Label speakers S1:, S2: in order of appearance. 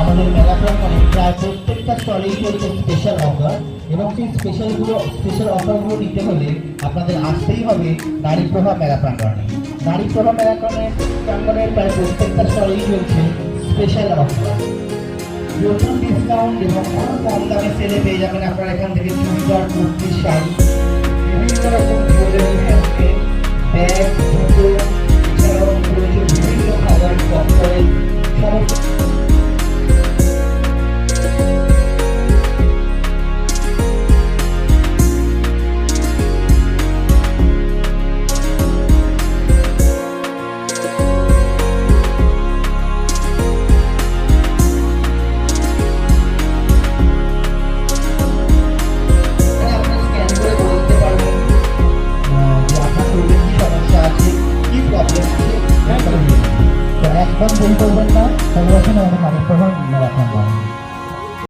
S1: আমাদের মেলা প্রাঙ্গণে প্রায় প্রত্যেকটা স্টলেই চলছে স্পেশাল অফার, এবং সেই স্পেশাল অফারগুলো নিতে হলে আপনাদের আসতেই হবে নারী প্রভা মেলা প্রাঙ্গণে। নারী প্রভা মেলা প্রাঙ্গণের প্রায় প্রত্যেকটা স্টলেই চলছে স্পেশাল অফার, প্রচুর ডিসকাউন্ট এবং খুব কম দামে সেলে পেয়ে যাবেন আপনারা এখান থেকে চুড়িদার, কুর্তি, শাড়ি, বিভিন্ন রকম জুয়েলারি, হ্যান্ডমেড, ব্যাগ, জুতো, এছাড়াও রয়েছে বিভিন্ন খাবার, ককটেল, সমস্ত। একদম ভুল করবেন না, তাহলে আমাদের নারী প্রভাব রাখবেন।